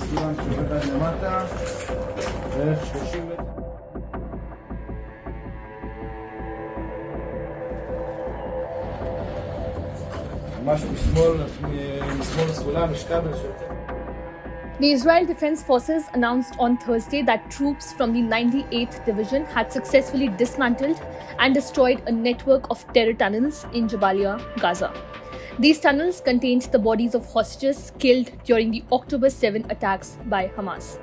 סימן שופט למטה, בערך 30 מטר. ממש משמאל סולם, משכב לשופט. The Israel Defense Forces announced on Thursday that troops from the 98th Division had successfully dismantled and destroyed a network of terror tunnels in Jabalia, Gaza. These tunnels contained the bodies of hostages killed during the October 7 attacks by Hamas.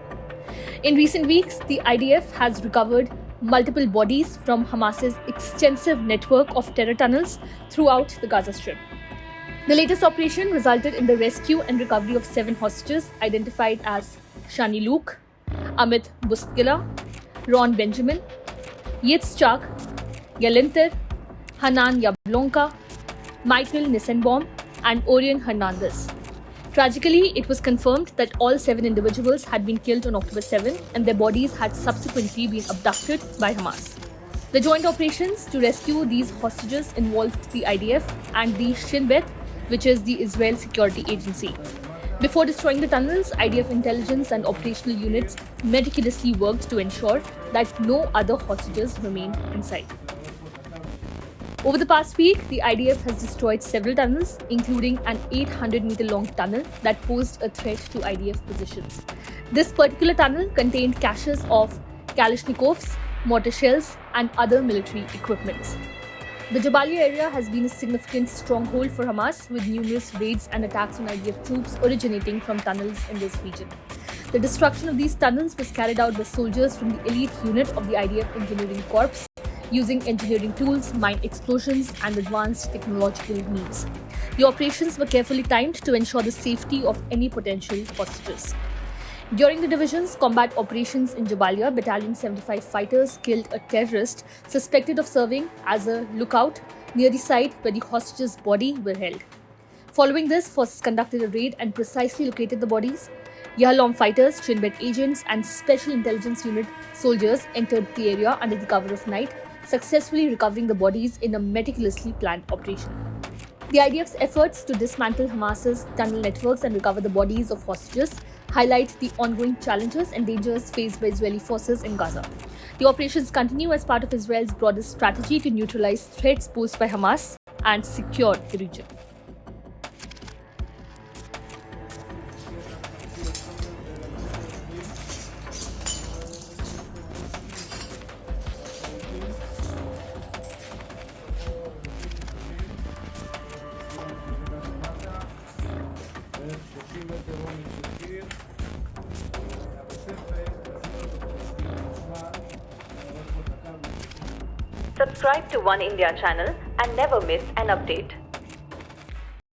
In recent weeks, the IDF has recovered multiple bodies from Hamas's extensive network of terror tunnels throughout the Gaza Strip. The latest operation resulted in the rescue and recovery of 7 hostages identified as Shani Luke, Amit Bustgila, Ron Benjamin, Yitzchak, Gelinter, Hanan Yablonka, Michael Nissenbaum, and Orion Hernandez. Tragically, it was confirmed that all 7 individuals had been killed on October 7 and their bodies had subsequently been abducted by Hamas. The joint operations to rescue these hostages involved the IDF and the Shin Bet, which is the Israel Security Agency. Before destroying the tunnels, IDF intelligence and operational units meticulously worked to ensure that no other hostages remained inside. Over the past week, the IDF has destroyed several tunnels, including an 800-meter-long tunnel that posed a threat to IDF positions. This particular tunnel contained caches of Kalashnikovs, mortar shells, and other military equipment. The Jabalia area has been a significant stronghold for Hamas, with numerous raids and attacks on IDF troops originating from tunnels in this region. The destruction of these tunnels was carried out by soldiers from the elite unit of the IDF Engineering Corps, using engineering tools, mine explosions, and advanced technological means. The operations were carefully timed to ensure the safety of any potential hostages. During the division's combat operations in Jabalia, Battalion 75 fighters killed a terrorist suspected of serving as a lookout near the site where the hostage's body were held. Following this, forces conducted a raid and precisely located the bodies. Yahalom fighters, Shin Bet agents, and Special Intelligence Unit soldiers entered the area under the cover of night, successfully recovering the bodies in a meticulously planned operation. The IDF's efforts to dismantle Hamas's tunnel networks and recover the bodies of hostages highlight the ongoing challenges and dangers faced by Israeli forces in Gaza. The operations continue as part of Israel's broader strategy to neutralize threats posed by Hamas and secure the region. Subscribe to One India channel and never miss an update.